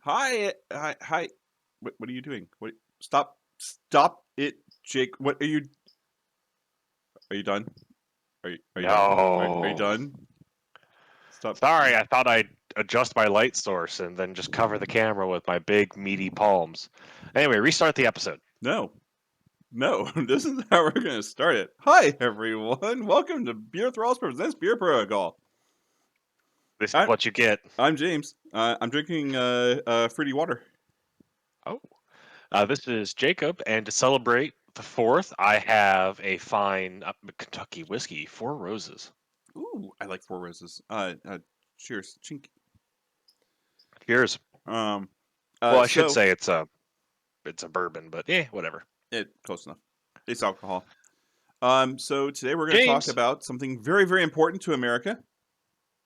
Hi. What are you doing? Stop it, Jake. What are you? Are you done? Are you done? Are you No. done? Stop. Sorry, I thought I'd adjust my light source and then just cover the camera with my big, meaty palms. Anyway, restart the episode. No, no. This is how we're gonna start it. Hi, everyone. Welcome to BeerThralls presents Beer Protocol. This is I'm what you get. I'm James. I'm drinking fruity water. Oh. This is Jacob, and to celebrate the 4th, I have a fine Kentucky whiskey, Four Roses. Ooh, I like Four Roses. Cheers, chink. Cheers. Um, Well, I should so say it's a bourbon, but whatever. close enough. It's alcohol. So today we're going to talk James, about something very, very important to America.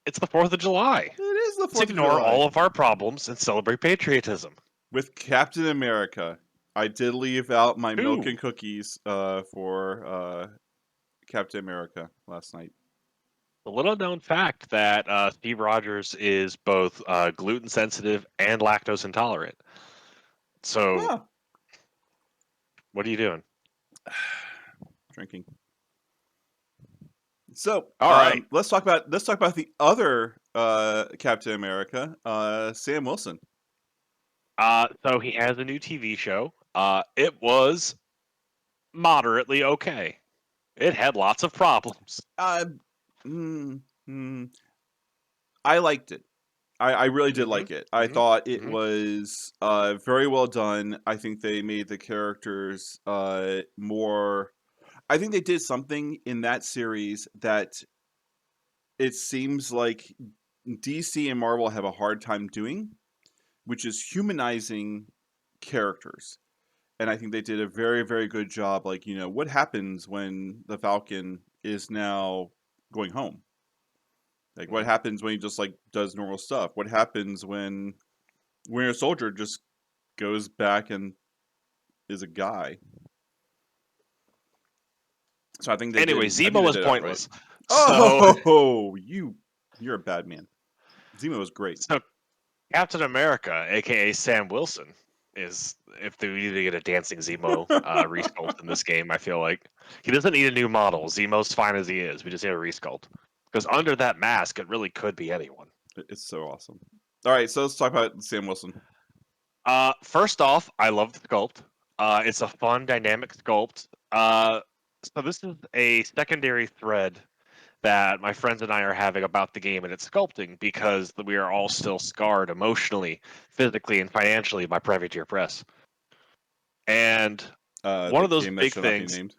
it's the 4th of July. It is the Let's 4th of ignore July. all of our problems and celebrate patriotism. With Captain America. I did leave out my milk Ooh. and cookies for Captain America last night. The little known fact that Steve Rogers is both gluten sensitive and lactose intolerant. So, Ah, what are you doing? drinking. So, All right. let's talk about the other Captain America, Sam Wilson. So he has a new TV show. It was moderately okay. It had lots of problems. Mm, mm, I liked it. I really did like it. I thought it was very well done. I think they made the characters more. I think they did something in that series that it seems like DC and Marvel have a hard time doing, which is humanizing characters. And I think they did a very, very good job. Like, what happens when the Falcon is now going home? Like, what happens when he just like does normal stuff? What happens when Winter Soldier just goes back and is a guy? So I think they Anyway, did. I think Zemo they was did it right. pointless. Oh, you're a bad man. Zemo was great. So Captain America, aka Sam Wilson, is if they need to get a dancing Zemo resculpt in this game. I feel like he doesn't need a new model. Zemo's fine as he is. We just need a resculpt because under that mask, it really could be anyone. It's so awesome. All right, so let's talk about Sam Wilson. First off, I love the sculpt. It's a fun, dynamic sculpt. So this is a secondary thread that my friends and I are having about the game and its sculpting because we are all still scarred emotionally, physically, and financially by Privateer Press. And one The of those game that big shall not be things, named.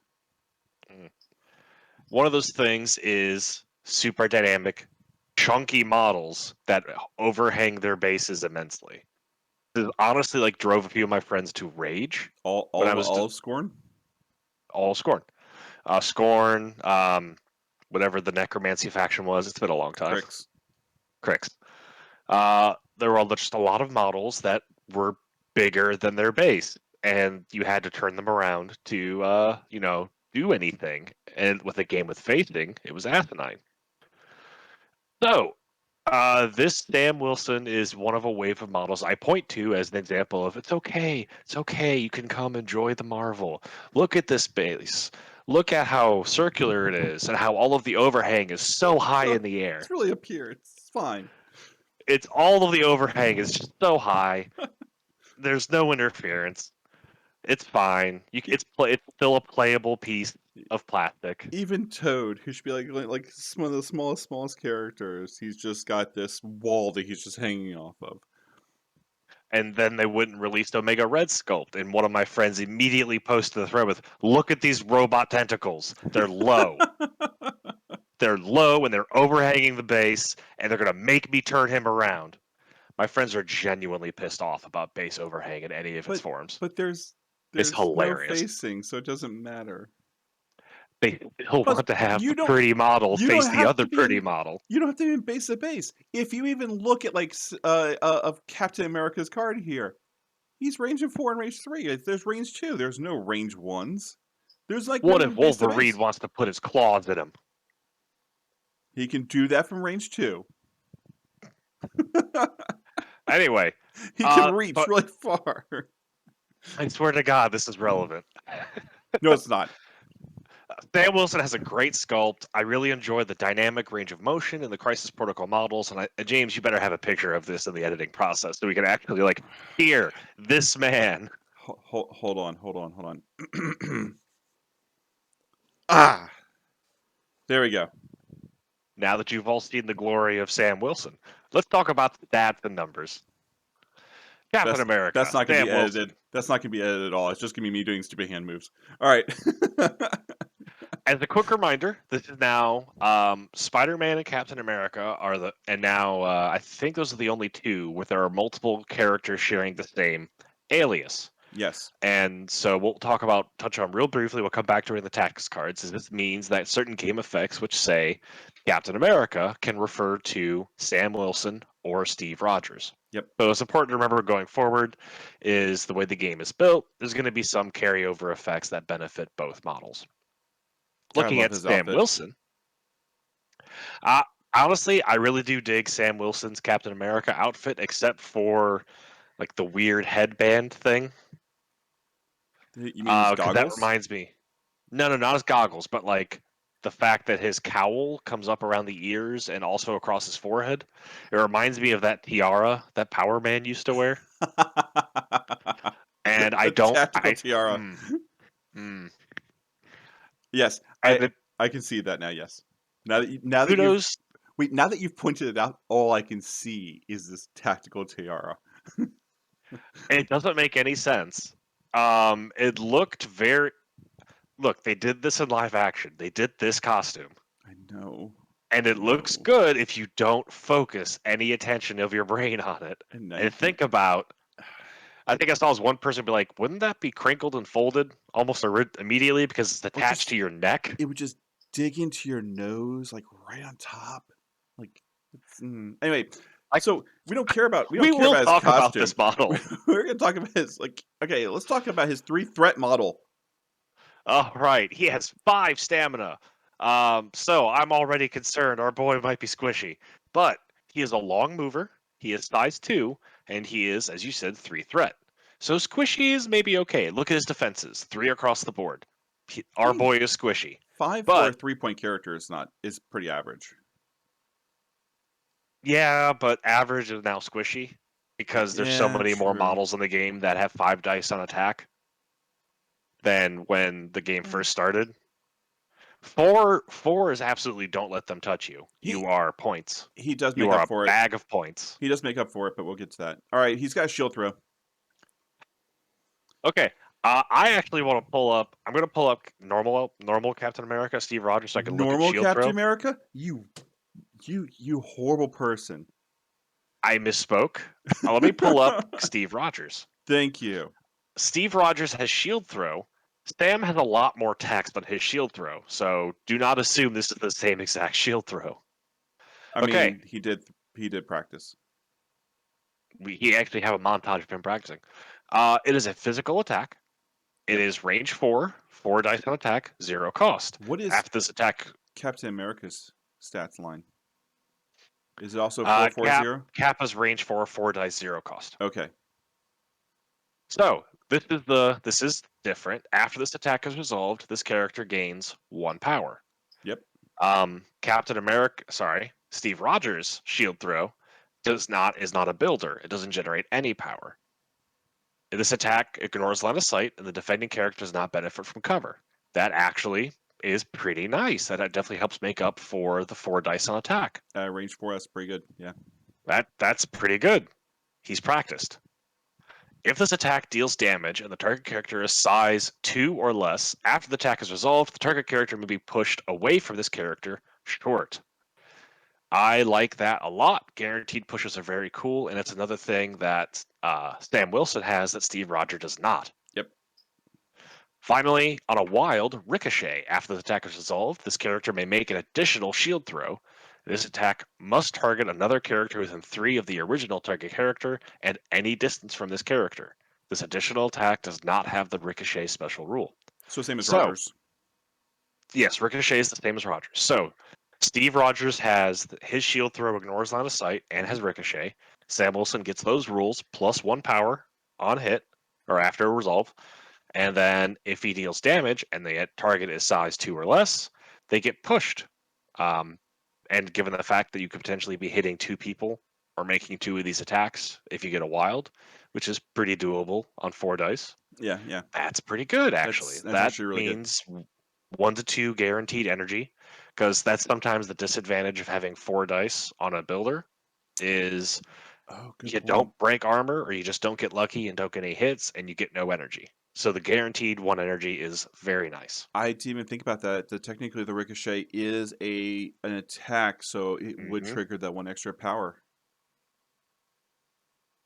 one of those things is super dynamic, chunky models that overhang their bases immensely. This honestly like drove a few of my friends to rage All when I all was all of Scorn. all Scorn. Scorn, whatever the Necromancy faction was. It's been a long time. Crix. There were just a lot of models that were bigger than their base, and you had to turn them around to, do anything. And with a game with facing, it was asinine. So, this Sam Wilson is one of a wave of models I point to as an example of it's okay, you can come enjoy the Marvel. Look at this base. Look at how circular it is and how all of the overhang is so high in the air. It's really up here. It's fine. It's all of the overhang is just so high. There's no interference. It's fine. It's still a playable piece of plastic. Even Toad, who should be like one of the smallest characters, he's just got this wall that he's just hanging off of. And then they wouldn't release Omega Red sculpt. And one of my friends immediately posted the thread with, "Look at these robot tentacles. They're low. They're low and they're overhanging the base, and they're gonna make me turn him around." My friends are genuinely pissed off about base overhang in any of its forms. But there's It's no hilarious. facing, so it doesn't matter. They still Plus, want to have you the don't- pretty model You don't face the have other to be pretty in- model. You don't have to be in base to base. If you even look at of Captain America's card here, he's range in 4 and range 3. There's range 2. There's no range 1s. There's like What no if base to Wolverine base. wants to put his claws in him? He can do that from range 2. Anyway, He can reach But really far. I swear to God, this is relevant. No, it's not. Sam Wilson has a great sculpt. I really enjoy the dynamic range of motion and the Crisis Protocol models. And James, you better have a picture of this in the editing process so we can actually here this man. Hold on. Ah, there we go. Now that you've all seen the glory of Sam Wilson, let's talk about the stats and numbers. Captain That's America, not gonna be Sam edited. Wilson. That's not gonna be edited at all. It's just gonna be me doing stupid hand moves. All right. As a quick reminder, this is now Spider-Man and Captain America are and now I think those are the only two where there are multiple characters sharing the same alias. Yes. And so we'll touch on real briefly. We'll come back during the tactics cards. Is this means that certain game effects, which say Captain America, can refer to Sam Wilson or Steve Rogers. Yep. So it's important to remember going forward is the way the game is built. There's going to be some carryover effects that benefit both models. I Looking love at his Sam outfit. Wilson, uh, honestly, I really do dig Sam Wilson's Captain America outfit, except for the weird headband thing. You mean his Because that goggles? reminds me. No, not his goggles, but the fact that his cowl comes up around the ears and also across his forehead. It reminds me of that tiara that Power Man used to wear. And I A don't. tactical tiara. Mm. Yes, And I can see that now. Yes. Now who that you've knows? now that you've pointed it out, all I can see is this tactical tiara. It doesn't make any sense. It looked very. Look, they did this in live action. They did this costume. I know. And it looks good if you don't focus any attention of your brain on it. And think about, I think I saw one person be like, wouldn't that be crinkled and folded almost immediately because it's attached to your neck? It would just dig into your nose, right on top. Anyway, so we don't care about We his will talk about costume. this model. We're gonna talk about his okay. Let's talk about his 3-threat model. Oh, right. He has 5 stamina. So I'm already concerned our boy might be squishy. But he is a long mover, he is size 2, and he is, as you said, 3 threat. So squishy is maybe okay. Look at his defenses. 3 across the board. Our boy is squishy. 5 for a But 3-point character is pretty average. yeah, but average is now squishy because there's so many more models in the game that have 5 dice on attack than when the game first started. 4 is absolutely don't let them touch you. You are points. He does You make are up a for it. bag of points. He does make up for it, but we'll get to that. All right, he's got a shield throw. Okay. I actually want to pull up. I'm going to pull up normal Captain America, Steve Rogers, so I can look at shield Captain throw. America? You horrible person. I misspoke. Let me pull up Steve Rogers. Thank you. Steve Rogers has shield throw. Sam has a lot more text on his shield throw, so do not assume this is the same exact shield throw. I mean, he did practice. He actually have a montage of him practicing. It is a physical attack. It is range 4, 4 dice on attack, 0 cost. What is after this attack? Captain America's stats line? Is it also 440? Cap is range 4, 4 dice, 0 cost. Okay. So this is different. After this attack is resolved, this character gains 1 power. Yep. Steve Rogers' shield throw is not a builder. It doesn't generate any power. This attack ignores line of sight, and the defending character does not benefit from cover. That actually is pretty nice. That definitely helps make up for the 4 dice on attack. Range 4, that's pretty good. Yeah. That's pretty good. He's practiced. If this attack deals damage and the target character is size 2 or less, after the attack is resolved, the target character may be pushed away from this character short. I like that a lot. Guaranteed pushes are very cool, and it's another thing that Sam Wilson has that Steve Rogers does not. Yep. Finally, on a wild ricochet, after the attack is resolved, this character may make an additional shield throw. This attack must target another character within 3 of the original target character and any distance from this character. This additional attack does not have the ricochet special rule. So same as Rogers. Yes, ricochet is the same as Rogers. So Steve Rogers has his shield throw ignores line of sight and has ricochet. Sam Wilson gets those rules plus 1 power on hit or after a resolve. And then if he deals damage and the target is size 2 or less, they get pushed. Um, and given the fact that you could potentially be hitting 2 people or making 2 of these attacks if you get a wild, which is pretty doable on 4 dice, Yeah, yeah. that's pretty good, actually. That's That actually really good. means 1 to 2 guaranteed energy, because that's sometimes the disadvantage of having 4 dice on a builder is Oh, good you point. don't break armor or you just don't get lucky and don't get any hits and you get no energy. So the guaranteed 1 energy is very nice. I didn't even think about that. Technically, the ricochet is an attack, so it would hmm trigger that 1 extra power.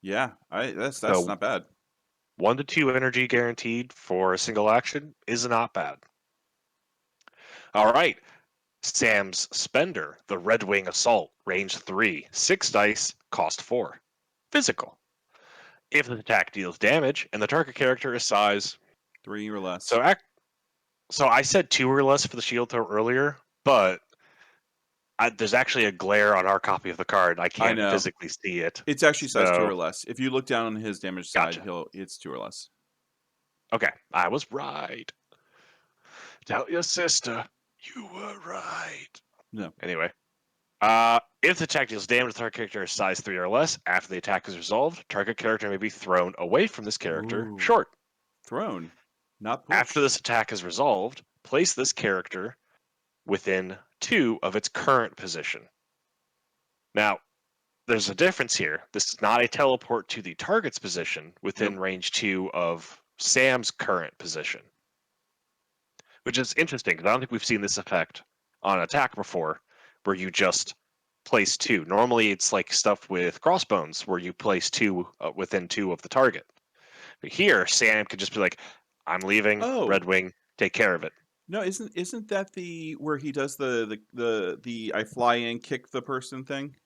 Yeah, that's So not bad. 1 to 2 energy guaranteed for a single action is not bad. All right. Sam's Spender, the Red Wing Assault, range 3, 6 dice, cost 4. Physical. If the attack deals damage and the target character is size. 3 or less. So, so I said 2 or less for the shield throw earlier, but there's actually a glare on our copy of the card. I I can't know. physically see it. It's actually size 2 So, or less. If you look down on his damage side, gotcha. it's 2 or less. Okay, I was right. Tell your sister you were right. No. Anyway, if the attack deals damage to the target character is size 3 or less, after the attack is resolved, target character may be thrown away from this character Ooh. short. Thrown, not After pushed. this attack is resolved, place this character within 2 of its current position. Now, there's a difference here. This is not a teleport to the target's position within Nope. range 2 of Sam's current position, which is interesting because I don't think we've seen this effect on attack before, where you just place 2. Normally, it's like stuff with crossbones where you place 2 within 2 of the target. But here, Sam could just be like, "I'm leaving. Oh, Red Wing, take care of it." no, isn't that the where he does the I fly in, kick the person thing?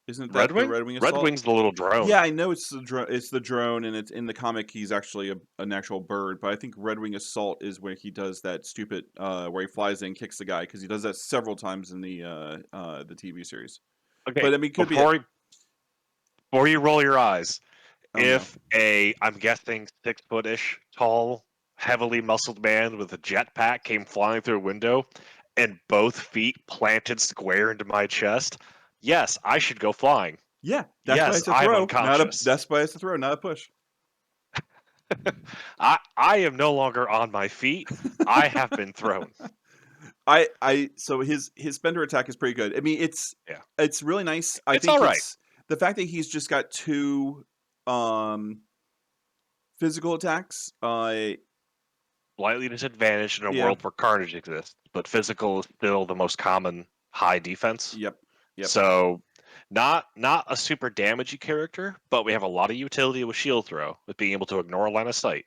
Isn't Red that the Wing? Red Wing Red assault? Wing's the little drone. Yeah, I know it's the drone, and it's in the comic. He's actually an actual bird, but I think Red Wing Assault is where he does that stupid where he flies in, kicks the guy because he does that several times in the TV series. Okay, But I mean, could be it. before you roll your eyes, Oh no. if I'm guessing 6-foot-ish tall, heavily muscled man with a jetpack came flying through a window and both feet planted square into my chest, yes, I should go flying. Yeah, that's why Yes, it's a I'm throw, not a. unconscious. That's why it's a throw, not a push. I am no longer on my feet. I have been thrown. So his spender attack is pretty good. I mean, Yeah. it's really nice. I It's all think right. it's the fact that he's just got 2 um physical attacks. Slightly disadvantaged in a Yeah. world where carnage exists, but physical is still the most common high defense. Yep. Yep. So not a super damagey character, but we have a lot of utility with shield throw, with being able to ignore line of sight.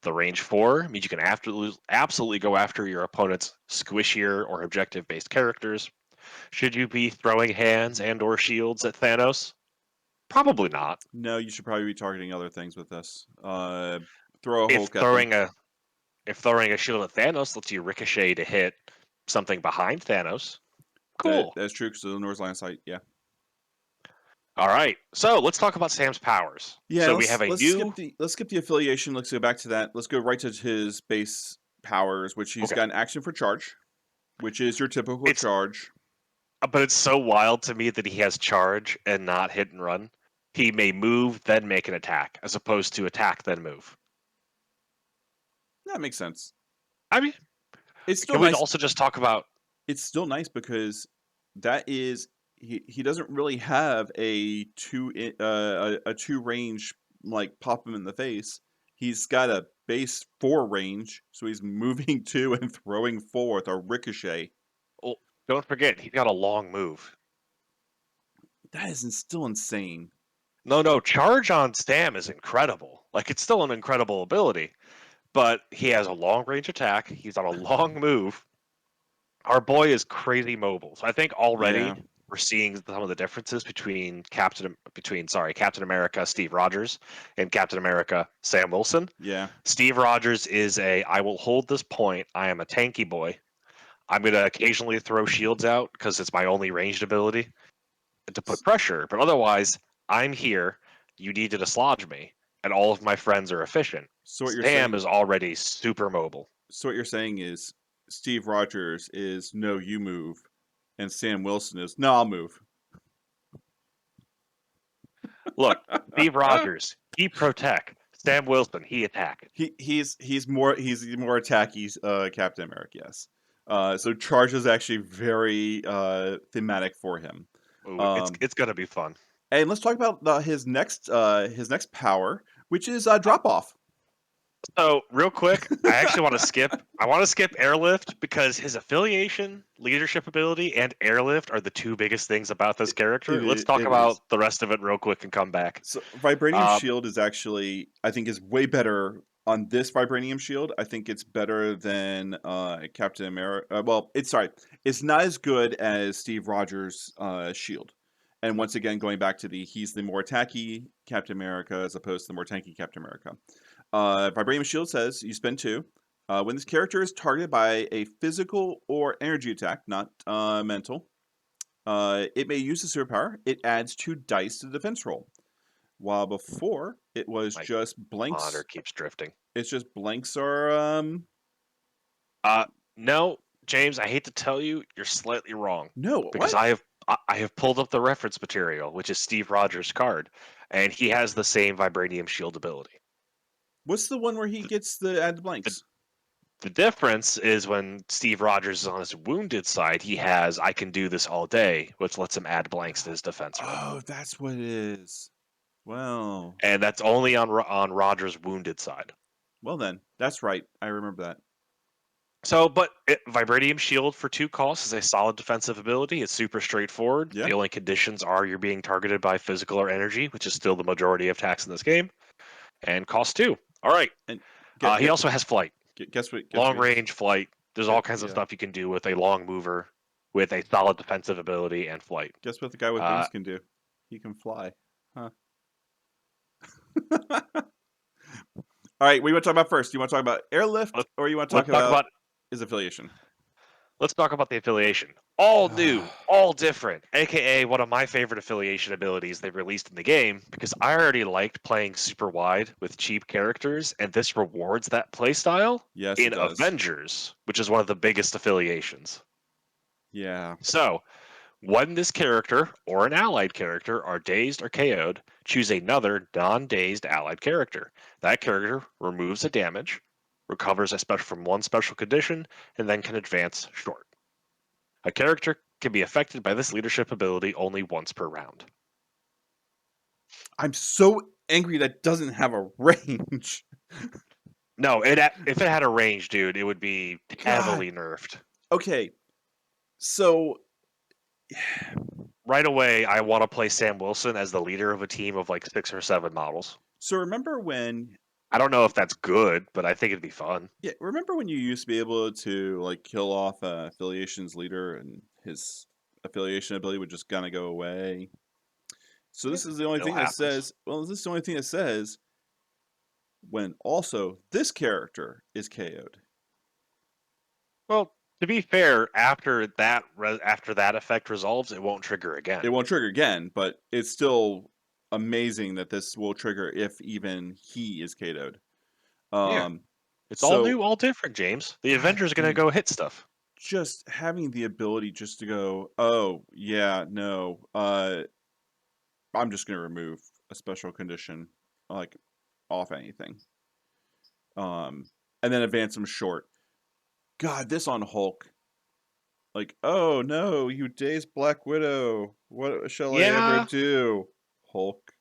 The range 4 means you can absolutely go after your opponent's squishier or objective based characters. Should you be throwing hands and or shields at Thanos? Probably not. No, you should probably be targeting other things with this. Throw a If Hulk at them. throwing a shield at Thanos lets you ricochet to hit something behind Thanos, cool. That's true because of the North line of sight. Yeah. All right, so let's talk about Sam's powers. Yeah. So we have a new. Let's skip the affiliation. Let's go back to that. Let's go right to his base powers, which he's Okay, got an action for charge, which is your typical it's charge. but it's so wild to me that he has charge and not hit and run. He may move then make an attack, as opposed to attack then move. That makes sense. I mean, It's still can we nice. also just talk about? It's still nice because that is he doesn't really have a 2 range like pop him in the face. He's got a base 4 range, so he's moving 2 and throwing 4 with a ricochet. Well, don't forget he's got a long move. That is still insane. No, charge on Sam is incredible. Like it's still an incredible ability, but he has a long range attack. He's on a long move. Our boy is crazy mobile. So I think Yeah, already we're seeing some of the differences between Captain America Steve Rogers and Captain America Sam Wilson. yeah. Steve Rogers is I will hold this point. I am a tanky boy. I'm going to occasionally throw shields out because it's my only ranged ability. to put pressure. But otherwise, I'm here. You need to dislodge me, and all of my friends are efficient. So what you're Sam saying is already super mobile. so what you're saying is Steve Rogers is no, you move, and Sam Wilson is no, I'll move. Look, Steve Rogers, he protect. Sam Wilson, he attack. He's more attacky Captain America, yes. So Charge is actually very thematic for him. Ooh, it's gonna be fun. And let's talk about his next power, which is drop off. So, real quick, I actually want to skip. I want to skip airlift because his affiliation, leadership ability, and airlift are the two biggest things about this character. Let's talk It about is. the rest of it real quick and come back. So Vibranium Uh, Shield is actually, I think, is way better on this Vibranium Shield. I think it's better than Captain America. Well, it's not as good as Steve Rogers' shield. And once again, going back to he's the more attacky Captain America as opposed to the more tanky Captain America. Vibranium Shield says you spend 2. When this character is targeted by a physical or energy attack, not mental, it may use the superpower. It adds 2 dice to the defense roll. While before it was my just blanks. monitor keeps drifting. It's just blanks or No, James, I hate to tell you, you're slightly wrong no, because what? I have pulled up the reference material, which is Steve Rogers' card, and he has the same Vibranium Shield ability. What's the one where he gets the add The, blanks? the difference is when Steve Rogers is on his wounded side, he has I can do this all day, which lets him add blanks to his defense roll. Oh, that's what it is. Well, And that's only on Rogers' wounded side. well then, that's right. I remember that. So, but Vibranium Shield for 2 costs is a solid defensive ability. It's super straightforward. Yeah, The only conditions are you're being targeted by physical or energy, which is still the majority of attacks in this game, and cost 2. All right. and He also has flight, guess what? Guess long what he has? range flight. There's all kinds of Yeah. stuff you can do with a long mover, with a solid defensive ability and flight. Guess what the guy with Uh, wings can do? He can fly. Huh. All right, what do you want to talk about first? You want to talk about airlift, let's or you want to talk let's talk about about his affiliation? let's talk about the affiliation. All new, all different, aka one of my favorite affiliation abilities they've released in the game because I already liked playing super wide with cheap characters, and this rewards that playstyle Yes, it in does. Avengers, which is one of the biggest affiliations. Yeah. So, when this character or an allied character are dazed or KO'd, choose another non-dazed allied character. That character removes a damage, recovers a special from one special condition, and then can advance short. A character can be affected by this leadership ability only once per round. I'm so angry that doesn't have a range. No, if it had a range, dude, it would be God. heavily nerfed. Okay. So Right away, I want to play Sam Wilson as the leader of a team of like 6 or 7 models. remember when I don't know if that's good, but I think it'd be fun. remember when you used to be able to like kill off affiliation's leader and his affiliation ability would just kind of go away. So Yeah, this is the only still thing that happens. says, well, this is the only thing that says when also this character is KO'd. Well, to be fair, after that effect resolves, it won't trigger again. It won't trigger again, but it's still amazing that this will trigger if even he is KO'd. Yeah, Um, it's all so new, all different, James. The God Avengers are gonna dang, go hit stuff. just having the ability just to go, oh yeah, no, I'm just gonna remove a special condition, like off anything, and then advance them short. God, this on Hulk, like, oh no, you dazed Black Widow, what shall I ever Yeah, do, Hulk?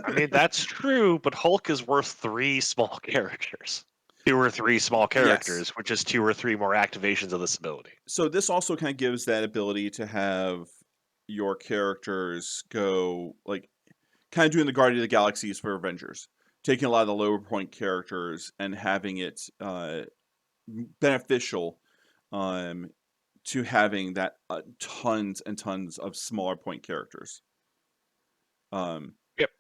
I mean that's true, but Hulk is worth 3 small characters. 2 or 3 small Yes. characters, which is 2 or 3 more activations of this ability. So this also kind of gives that ability to have your characters go like kind of doing the Guardian of the Galaxies for Avengers, taking a lot of the lower point characters and having it beneficial um, to having that tons and tons of smaller point characters. Um, Yep.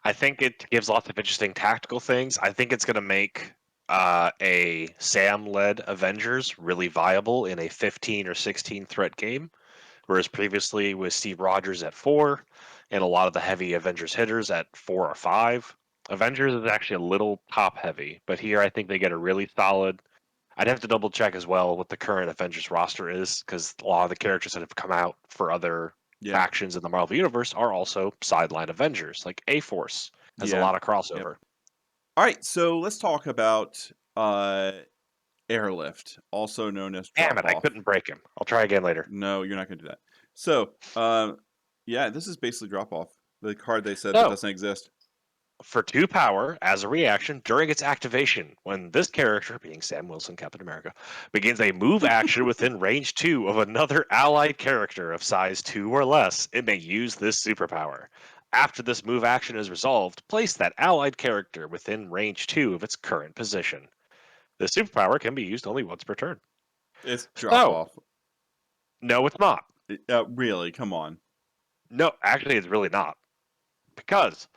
I think it gives lots of interesting tactical things. I think it's gonna make a Sam-led Avengers really viable in a 15 or 16 threat game. whereas previously with Steve Rogers at 4 and a lot of the heavy Avengers hitters at 4 or 5. Avengers is actually a little top heavy, but here I think they get a really solid. I'd have to double check as well what the current Avengers roster is, because a lot of the characters that have come out for other Yeah. factions in the Marvel Universe are also sideline Avengers. Like A Force has a Yeah. lot of Yep. crossover. All right, so let's talk about airlift, also known as Damn drop it, I off. couldn't break him. I'll try again later. No, you're not going to do that. So, yeah, this is basically drop off. The card they said that So, doesn't exist. for 2 power, as a reaction during its activation, when this character, being Sam Wilson, Captain America, begins a move action within range 2 of another allied character of size 2 or less, it may use this superpower. After this move action is resolved, place that allied character within range 2 of its current position. This superpower can be used only once per turn. It's drop So, off. no, it's not. Really? Come on. No, actually, it's really not. Because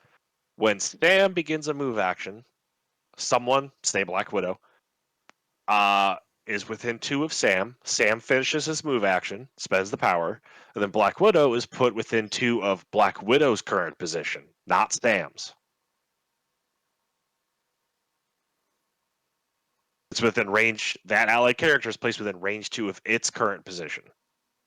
when Sam begins a move action, someone, say Black Widow, uh, is within 2 of Sam. Sam finishes his move action, spends the power, and then Black Widow is put within 2 of Black Widow's current position, not Sam's. It's within range. That allied character is placed within range 2 of its current position.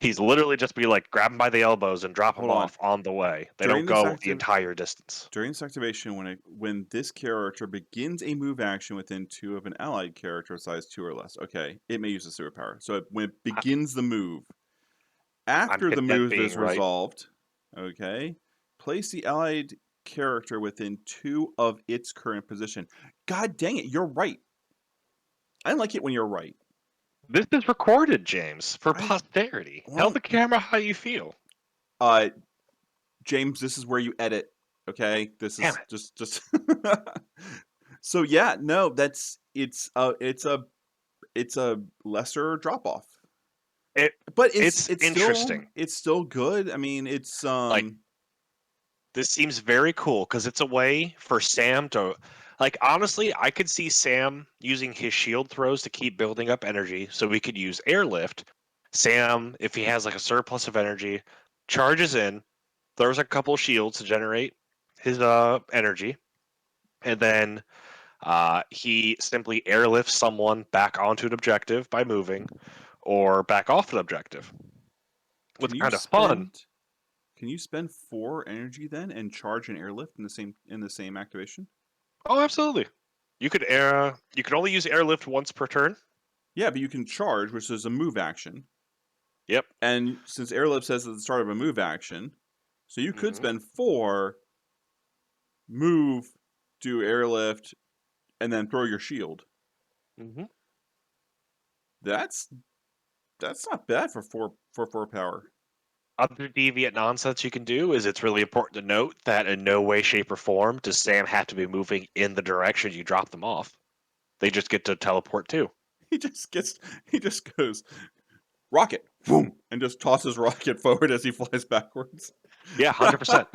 He's literally just be like, grab him by the elbows and drop him Hold on. off on the way. They During don't this go the active entire distance. during this activation, when this character begins a move action within 2 of an allied character size 2 or less, okay, it may use a superpower. So when it I- begins the move, I'm after the content move being is right. resolved, okay, place the allied character within 2 of its current position. God dang it, you're right. I like it when you're right. This is recorded, James, for I posterity. Tell well, the camera how you feel. uh, James, this is where you edit. Okay, this Damn is it. just. So yeah, no, that's it's a lesser drop off, It but it's interesting. it's still good. I mean, it's Like, this seems very cool because it's a way for Sam to, like, honestly, I could see Sam using his shield throws to keep building up energy so we could use airlift. Sam, if he has like a surplus of energy, charges in, throws a couple shields to generate his energy, and then he simply airlifts someone back onto an objective by moving or back off an objective. can What's you kind of fun. spend can you spend 4 energy then and charge an airlift in the same activation? Oh, absolutely. You could only use airlift once per turn. Yeah, but you can charge, which is a move action, Yep. and since airlift says at the start of a move action, so you could Hmm. spend 4, move, do airlift, and then throw your shield. Hmm. That's that's not bad for four power. Other deviant nonsense you can do is it's really important to note that in no way, shape, or form does Sam have to be moving in the direction you drop them off. They just get to teleport too. He just goes rocket, boom, and just tosses rocket forward as he flies backwards. Yeah, 100%.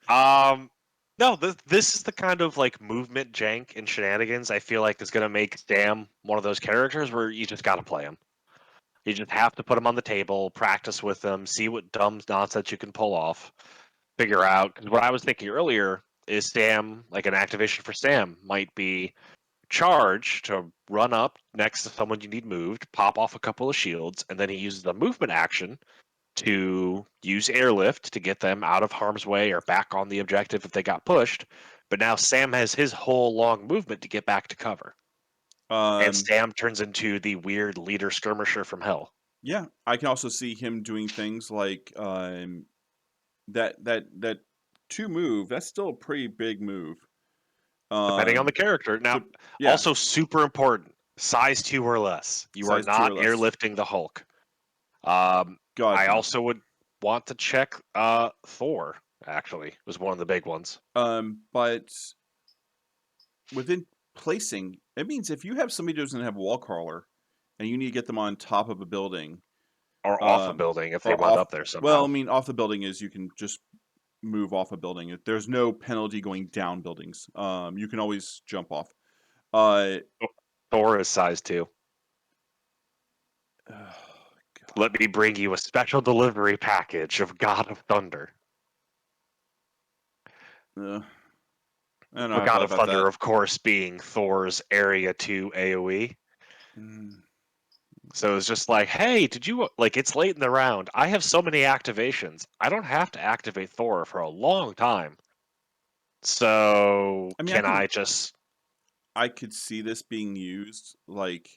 Um, no, this is the kind of like movement jank and shenanigans I feel like is going to make Sam one of those characters where you just got to play him. You just have to put him on the table, practice with them, see what dumb nonsense you can pull off, figure out. Because what I was thinking earlier is Sam, like an activation for Sam, might be charge to run up next to someone you need moved, pop off a couple of shields, and then he uses the movement action to use airlift to get them out of harm's way or back on the objective if they got pushed. But now Sam has his whole long movement to get back to cover. And um, Sam turns into the weird leader skirmisher from hell. yeah, I can also see him doing things like that 2 move. That's still a pretty big move. Depending on the Um, character. Now, to yeah, also super important, size 2 or less. You are size 2 or not less. airlifting the Hulk. Um, God I no. also would want to check Thor, actually, was one of the big ones. But within placing, it means if you have somebody who doesn't have a wall crawler and you need to get them on top of a building, Or off a um, building if they or wound off. up there Well, somehow. I mean, off the building is you can just move off a building. There's no penalty going down buildings. You can always jump off. Uh, Thor is size 2. God. Let me bring you a special delivery package of God of Thunder. I don't know The how I God felt of about that. Thunder, of course, being Thor's Area 2 AoE. Mm. So it's just like, hey, did you like? It's late in the round. I have so many activations. I don't have to activate Thor for a long time. So I mean, can I just? I could see this being used like.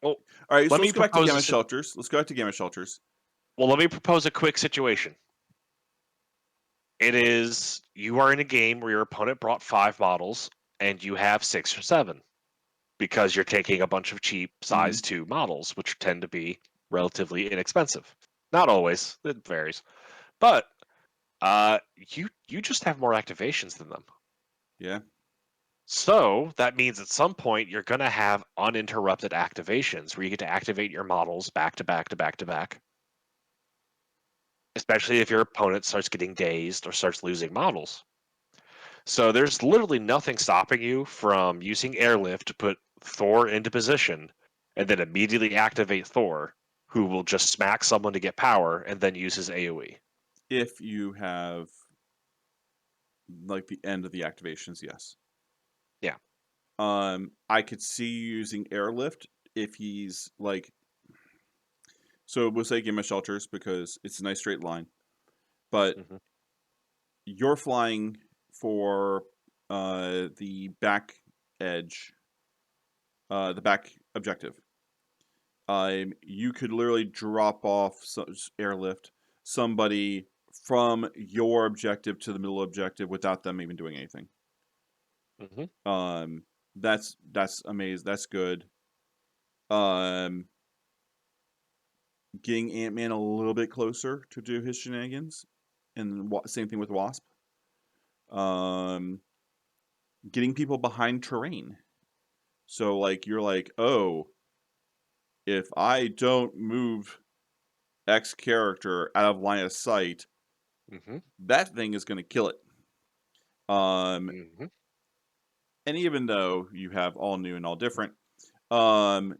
Well, All right, so let let's me go back to propose gamma a. shelters. Let's go back to gamma shelters. Well, let me propose a quick situation. It is you are in a game where your opponent brought 5 models and you have 6 or 7 because you're taking a bunch of cheap Hmm. size 2 models, which tend to be relatively inexpensive. Not always, it varies, but you just have more activations than them. Yeah. So that means at some point you're going to have uninterrupted activations where you get to activate your models back to back to back to back, especially if your opponent starts getting dazed or starts losing models. So there's literally nothing stopping you from using airlift to put Thor into position and then immediately activate Thor, who will just smack someone to get power and then use his AoE. If you have like the end of the activations, yes. Yeah. I could see you using airlift if he's like. So we'll say gamma shelters because it's a nice straight line, but Hmm. you're flying for the back edge, the back objective. You could literally drop off airlift somebody from your objective to the middle objective without them even doing anything. Hmm. Um, that's amazing. That's good. Um, getting Ant Man a little bit closer to do his shenanigans, and same thing with Wasp. Um, getting people behind terrain. So like you're like, oh, if I don't move X character out of line of sight, Hmm. that thing is going to kill it. Um, Hmm. and even though you have all new and all different, um,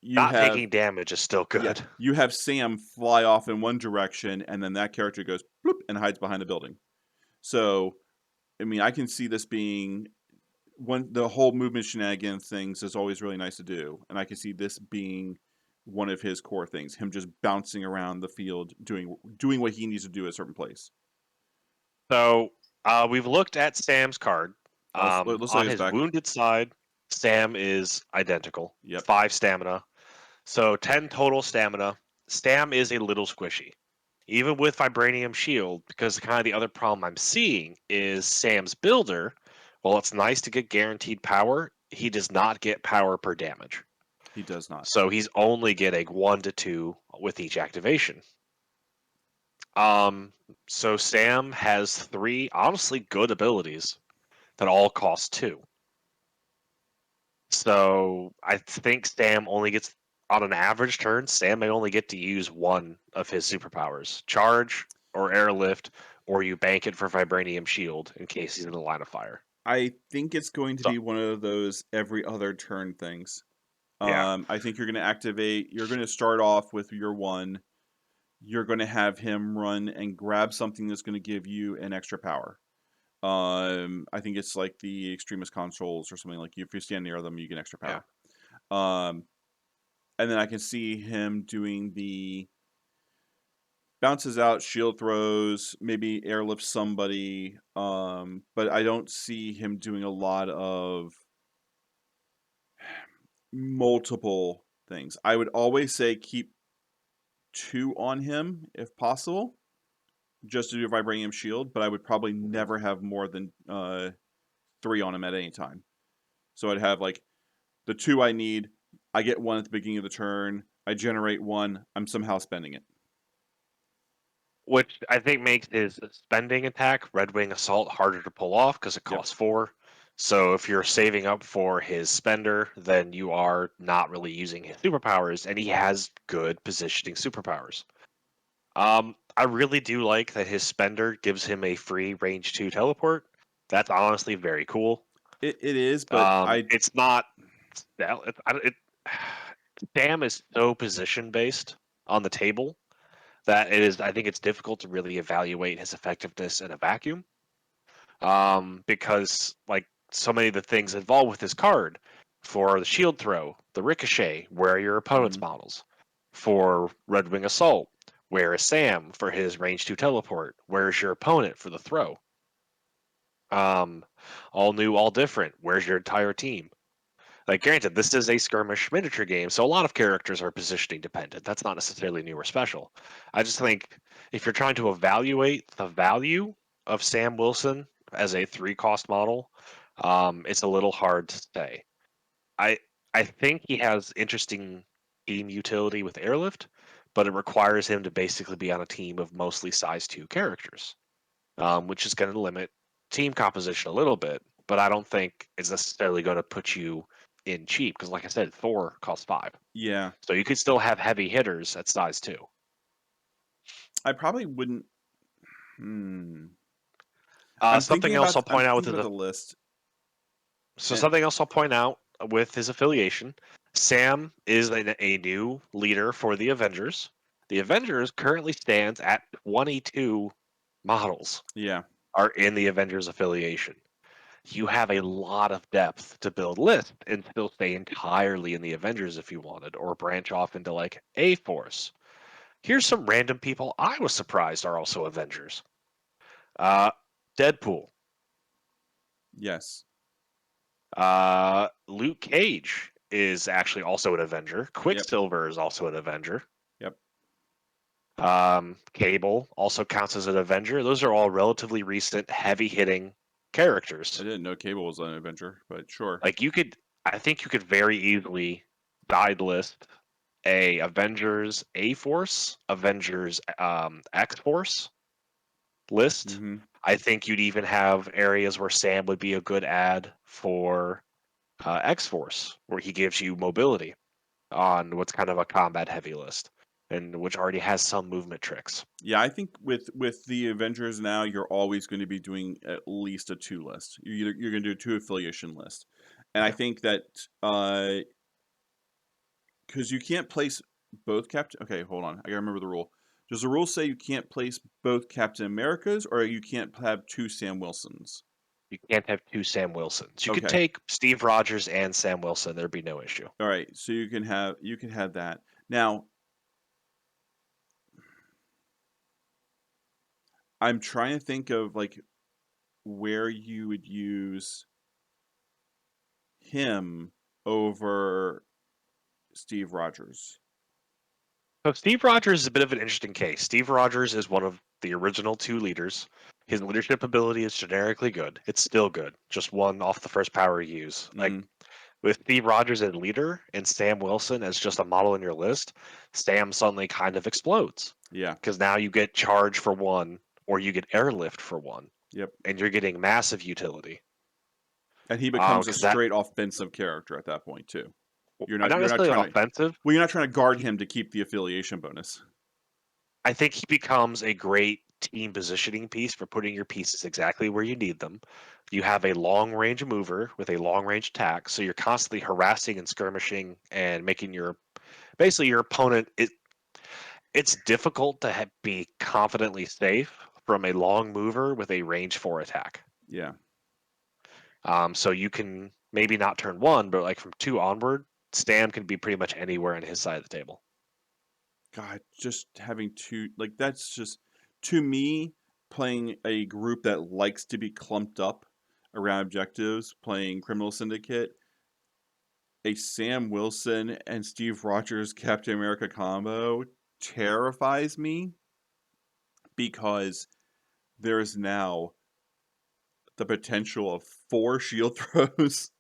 you Not have taking damage is still yeah, good. you have Sam fly off in one direction, and then that character goes bloop and hides behind the building. So, I mean, I can see this being one the whole movement shenanigans things is always really nice to do, and I can see this being one of his core things. Him just bouncing around the field, doing what he needs to do at a certain place. So we've looked at Sam's card. Let's look at On his his back. wounded side, Sam is identical. Yep, 5 stamina. So 10 total stamina. Stam is a little squishy. Even with Vibranium Shield, because kind of the other problem I'm seeing is Sam's builder, while it's nice to get guaranteed power, he does not get power per damage. he does not. So he's only getting 1 to 2 with each activation. So Sam has 3 honestly good abilities that all cost 2. So I think Sam only gets on an average turn, Sam may only get to use 1 of his superpowers. Charge or airlift, or you bank it for Vibranium Shield in case he's in the line of fire. I think it's going to So be one of those every other turn things. yeah. I think you're going to activate. You're going to start off with your one. You're going to have him run and grab something that's going to give you an extra power. I think it's like the extremist consoles or something like if you stand near them, you get extra Yeah. power. Um, and then I can see him doing the bounces out, shield throws, maybe airlift somebody. But I don't see him doing a lot of multiple things. I would always say keep 2 on him if possible, just to do a vibranium shield. But I would probably Mhm. never have more than 3 on him at any time. So I'd have like the 2 I need. I get 1 at the beginning of the turn. I generate 1. I'm somehow spending it. Which I think makes his spending attack, Red Wing Assault, harder to pull off because it Yep, costs 4. So if you're saving up for his spender, then you are not really using his superpowers, and he has good positioning superpowers. I really do like that his spender gives him a free range 2 teleport. That's honestly very cool. it is, but It's not. It, Sam is so position based on the table that it is. I think it's difficult to really evaluate his effectiveness in a vacuum. Because like so many of the things involved with this card, for the shield throw, the ricochet, where are your opponent's Mhm. models? For Red Wing Assault, where is Sam for his range 2 teleport? Where's your opponent for the throw? Um, all new, all different. Where's your entire team? Like, granted, this is a skirmish miniature game, so a lot of characters are positioning dependent. That's not necessarily new or special. I just think if you're trying to evaluate the value of Sam Wilson as a 3 cost model, it's a little hard to say. I I think he has interesting team utility with airlift, but it requires him to basically be on a team of mostly size 2 characters, which is going to limit team composition a little bit. But I don't think it's necessarily going to put you in cheap because, like I said, Thor costs 5, Yeah. so you could still have heavy hitters at size 2. I probably wouldn't. Hmm. I'm thinking Something else about I'll point out with the his list. And something else I'll point out with his affiliation. Sam is a new leader for the Avengers. The Avengers currently stands at 22 models yeah. are in the Avengers affiliation. You have a lot of depth to build list and still stay entirely in the Avengers if you wanted, or branch off into like A Force. Here's some random people I was surprised are also Avengers. Uh, Deadpool, Yes. Luke Cage is actually also an Avenger. Yep. Quicksilver is also an Avenger. Yep. Cable also counts as an Avenger. Those are all relatively recent, heavy hitting I characters. didn't know Cable was an Avenger, but sure. Like I think you could very easily side list a Avengers A Force, Avengers X Force list. Hmm. I think you'd even have areas where Sam would be a good add for X Force, where he gives you mobility on what's kind of a combat heavy list, and which already has some movement tricks. Yeah, I think with the Avengers now, you're always going to be doing at least a 2 list. You're going to do a 2 affiliation list, and I Yeah, think that because you can't place both Captain. Okay, hold on. I gotta remember the rule. Does the rule say you can't place both Captain Americas, or you can't have 2 Sam Wilsons? you can't have 2 Sam Wilsons. You could Okay. take Steve Rogers and Sam Wilson. There'd be no issue. All right. So you can have that. Now, I'm trying to think of like where you would use him over Steve Rogers. So Steve Rogers is a bit of an interesting case. Steve Rogers is one of the original 2 leaders. His leadership ability is generically good. It's still good. Just one off the first power you use. Like Mm, with Steve Rogers as leader and Sam Wilson as just a model in your list, Sam suddenly kind of explodes yeah. because now you get charge for 1 or you get airlift for 1, Yep. and you're getting massive utility. And he becomes a Because that straight offensive character at that point too. not You're not necessarily trying to offensive. well, you're not trying to guard him to keep the affiliation bonus. I think he becomes a great team positioning piece for putting your pieces exactly where you need them. You have a long range mover with a long range attack, so you're constantly harassing and skirmishing and making your basically your opponent. It's difficult to be confidently safe from a long mover with a range 4 attack. Yeah. So you can maybe not turn 1, but like from 2 onward, Stam can be pretty much anywhere on his side of the table. God, just having two like that's just to me playing a group that likes to be clumped up around objectives, playing Criminal Syndicate, a Sam Wilson and Steve Rogers Captain America combo terrifies me because there's now the potential of 4 shield throws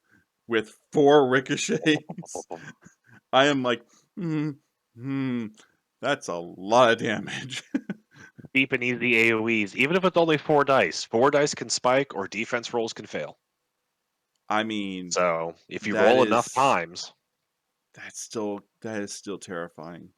with 4 ricochets. I am like, hmm, hmm, that's a lot of damage. Deep and easy AoEs, even if it's only 4 dice. 4 dice can spike or defense rolls can fail. I mean, So if you that roll enough is times, that is still terrifying.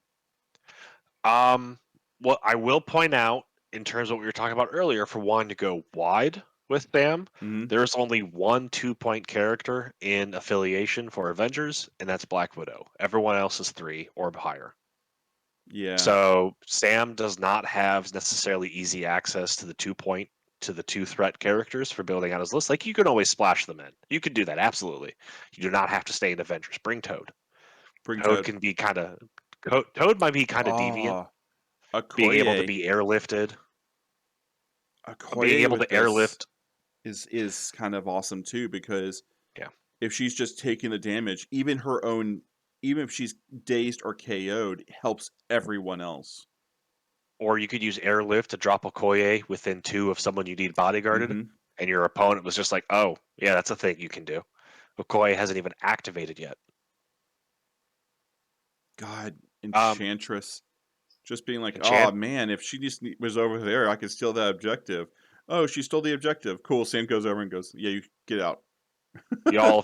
um, what I will point out in terms of what we were talking about earlier, for wanting to go wide with Sam. Mhm. There's only one 2-point character in affiliation for Avengers, and that's Black Widow. Everyone else is 3 or higher. Yeah. So Sam does not have necessarily easy access to the 2-point to the 2 threat characters for building out his list. Like you can always splash them in. You can do that absolutely. You do not have to stay in Avengers. Bring Toad. Bring Toad Toad. can be kind of Toad might be kind of deviant, Oh, being able to Okoye. be airlifted, being Okoye able to with this airlift. is kind of awesome too because Yeah. if she's just taking the damage, even if she's dazed or KO'd, it helps everyone else. Or you could use airlift to drop a Koye within 2 of someone you need bodyguarded, Mhm. and your opponent was just like, "Oh, yeah, that's a thing you can do." Okoye hasn't even activated yet. God, Um, Enchantress. Just being like, "Oh enchant man, if she just was over there, I could steal that objective." Oh, she stole the objective. Cool. Sam goes over and goes, "Yeah, you get out." y'all,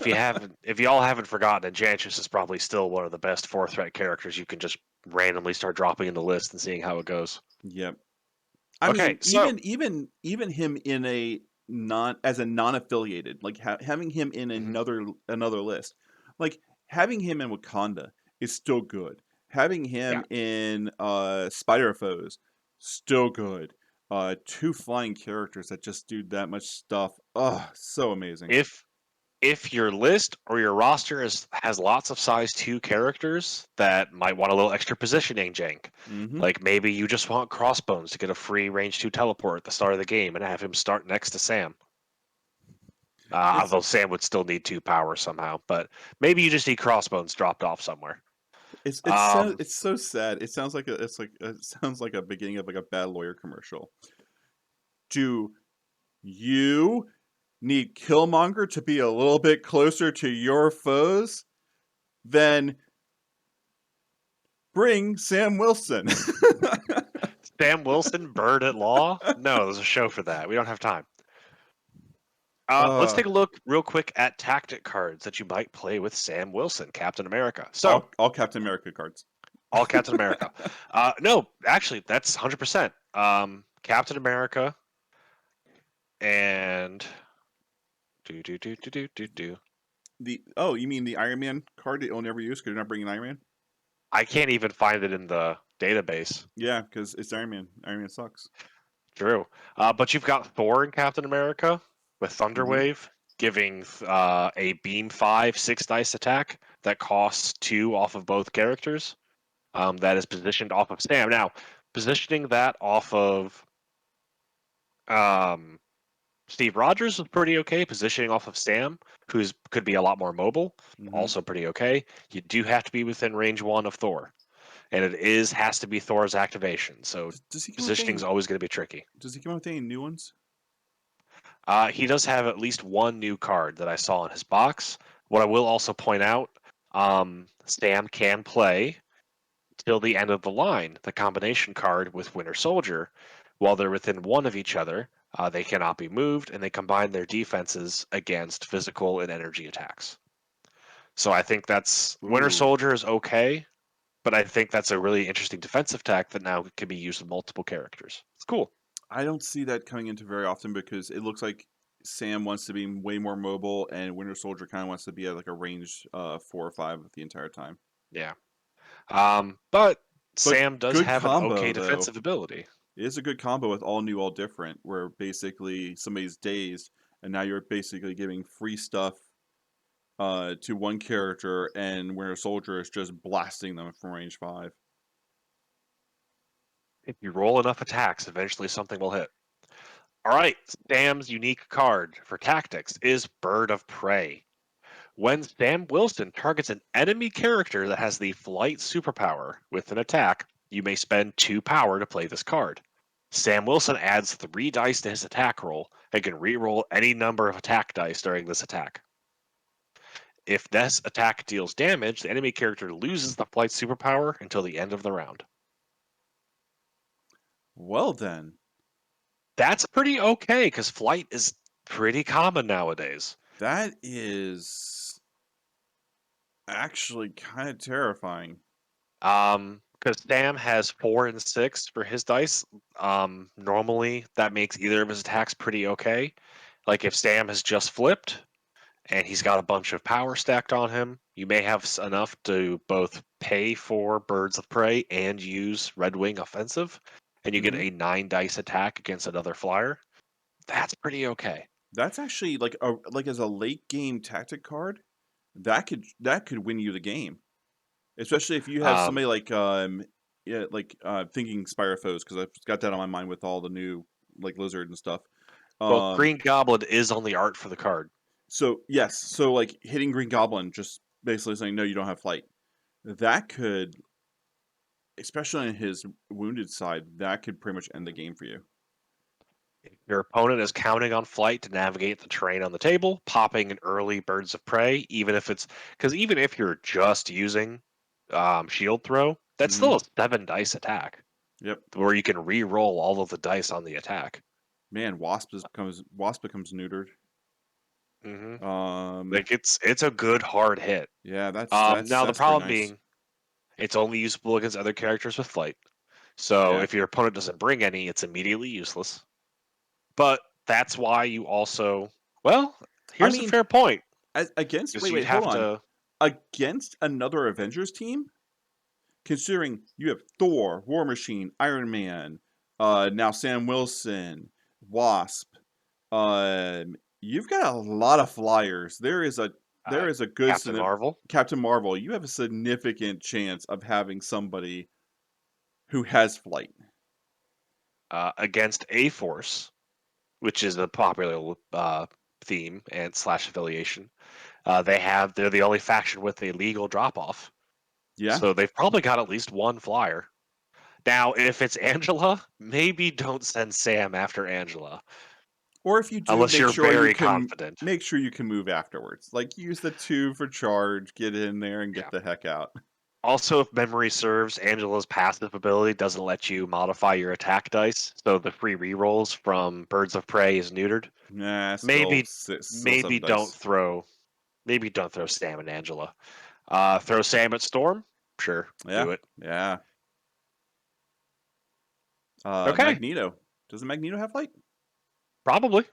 if y'all haven't forgotten, Enchantress is probably still one of the best 4 threat characters you can just randomly start dropping in the list and seeing how it goes. Yep. I Okay, mean, so even him in a non-affiliated, like having him in mhm, another list, like having him in Wakanda is still good. Having yeah, him in Spider Foes, still good. Two flying characters that just do that much stuff. Oh, so amazing. if if your list or your roster has lots of size 2 characters that might want a little extra positioning jank, Hmm. like maybe you just want Crossbones to get a free range 2 teleport at the start of the game and have him start next to Sam. It's Although Sam would still need 2 power somehow, but maybe you just need Crossbones dropped off somewhere. Um, it's so sad. It sounds like it sounds like a beginning of like a bad lawyer commercial. Do you need Killmonger to be a little bit closer to your foes? Then bring Sam Wilson. Sam Wilson, Bird at Law? No, there's a show for that. We don't have time. Let's uh, take a look real quick at tactic cards that you might play with Sam Wilson, Captain America. So, all Captain America cards. all Captain America. No, actually, that's 100%. Captain America and do. You mean the Iron Man card that you'll never use because you're not bringing Iron Man? I can't even find it in the database. Yeah, because it's Iron Man. Iron Man sucks. True. But you've got Thor in Captain America with Hmm. Thunderwave, giving a Beam 5 6 dice attack that costs 2 off of both characters. That is positioned off of Sam. Now, positioning that off of um, Steve Rogers was pretty okay. Positioning off of Sam, who's could be a lot more mobile, Hmm. also pretty okay. You do have to be within range 1 of Thor, and has to be Thor's activation. So Does he come with positioning is any? always going to be tricky. Does he come with any new ones? He does have at least one new card that I saw in his box. What I will also point out, Sam can play till the end of the line, the combination card with Winter Soldier. While they're within 1 of each other, they cannot be moved, and they combine their defenses against physical and energy attacks. So I think that's Winter Ooh, Soldier is okay, but I think that's a really interesting defensive tech that now can be used with multiple characters. It's cool. I don't see that coming into very often because it looks like Sam wants to be way more mobile, and Winter Soldier kind of wants to be at like a range 4 or 5 the entire time. Yeah. But But Sam does good have an okay combo though. defensive ability. It is a good combo with all new, all different, where basically somebody's dazed, and now you're basically giving free stuff to one character, and Winter Soldier is just blasting them from range 5. If you roll enough attacks, eventually something will hit. All right, Sam's unique card for tactics is Bird of Prey. When Sam Wilson targets an enemy character that has the flight superpower with an attack, you may spend 2 power to play this card. Sam Wilson adds 3 dice to his attack roll and can re-roll any number of attack dice during this attack. If this attack deals damage, the enemy character loses the flight superpower until the end of the round. Well then, That's pretty okay because flight is pretty common nowadays. that is actually kind of terrifying. Because Sam has 4 and 6 for his dice. Normally that makes either of his attacks pretty okay. Like if Sam has just flipped and he's got a bunch of power stacked on him, you may have enough to both pay for Birds of Prey and use Red Wing Offensive, and you get Hmm. a 9 dice attack against another flyer. That's pretty okay. That's actually like as a late game tactic card, that could win you the game, especially if you have Um, somebody like yeah, like thinking Spyrophos, because I've got that on my mind with all the new like lizard and stuff. well, Um, Green Goblin is on the art for the card. so yes, so like hitting Green Goblin, just basically saying no, you don't have flight. That could, especially on his wounded side, that could pretty much end the game for you. If your opponent is counting on flight to navigate the terrain on the table, popping an early Birds of Prey, even if it's because even if you're just using shield throw, that's Hmm. still a 7 dice attack Yep. where you can re-roll all of the dice on the attack. Man, Wasp becomes neutered. Hmm. Um, Like it's a good hard hit. yeah, that's Now the that's pretty problem nice. being it's only usable against other characters with flight. So Yeah, if your opponent doesn't bring any, it's immediately useless. But that's why you also well, I here's a mean, fair point against because wait, you'd wait, hold have on. to. Against another Avengers team, considering you have Thor, War Machine, Iron Man, now Sam Wilson, Wasp. You've got a lot of flyers. Uh, There is a good Captain Marvel Captain Marvel. You have a significant chance of having somebody who has flight. against A Force, which is a popular theme and slash affiliation. They're the only faction with a legal drop off, Yeah. so they've probably got at least one flyer. Now, if it's Angela, maybe don't send Sam after Angela Or if you do, unless you're very confident. make sure you can move afterwards. Like use the 2 for charge, get in there and get Yeah. the heck out. Also, if memory serves, Angela's passive ability doesn't let you modify your attack dice, so the free rerolls from Birds of Prey is neutered. Nah, Maybe, still maybe 7 don't dice. throw, maybe don't throw Sam and Angela. Throw Sam at Storm, sure, Yeah. do it. Yeah. Okay, Magneto. Doesn't Magneto have flight? probably.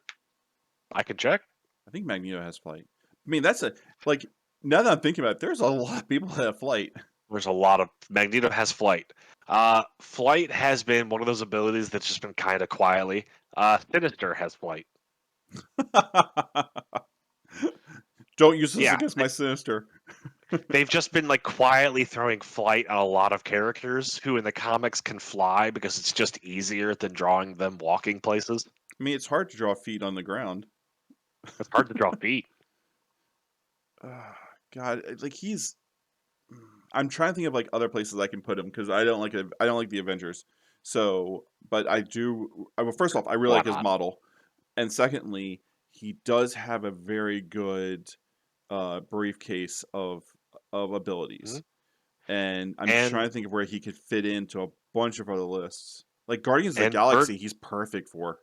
I can check. I think Magneto has flight. I mean, that's a like now that I'm thinking about it, there's a lot of people that have flight. There's a lot of Magneto has flight. Flight has been one of those abilities that's just been kind of quietly. Sinister has flight. Don't use this Yeah, against my sinister. they've just been like quietly throwing flight at a lot of characters who in the comics can fly because it's just easier than drawing them walking places. I mean, it's hard to draw feet on the ground. It's hard to draw feet. Ah, God, like he's. I'm trying to think of like other places I can put him because I don't like the Avengers. So, but I do. Well, first off, I really Why like his not? model, and secondly, he does have a very good briefcase of Mhm. abilities, and I'm trying And to think of where he could fit into a bunch of other lists. Like Guardians of the and Bird, Galaxy, he's perfect for.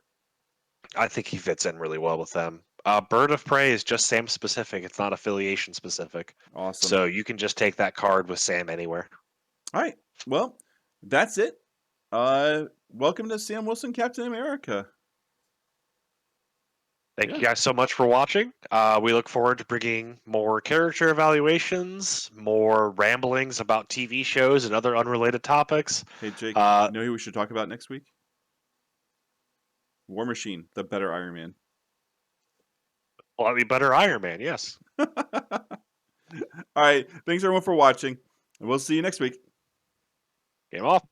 I think he fits in really well with them. Bird of Prey is just Sam specific. It's not affiliation specific. Awesome. So you can just take that card with Sam anywhere. All right. Well, that's it. Welcome to Sam Wilson, Captain America. Thank Yeah. you guys so much for watching. We look forward to bringing more character evaluations, more ramblings about TV shows and other unrelated topics. Hey, Jake, Uh, you know who we should talk about next week? War Machine, the better Iron Man. Slightly better Iron Man, yes. All right. Thanks everyone for watching, and we'll see you next week. Game off.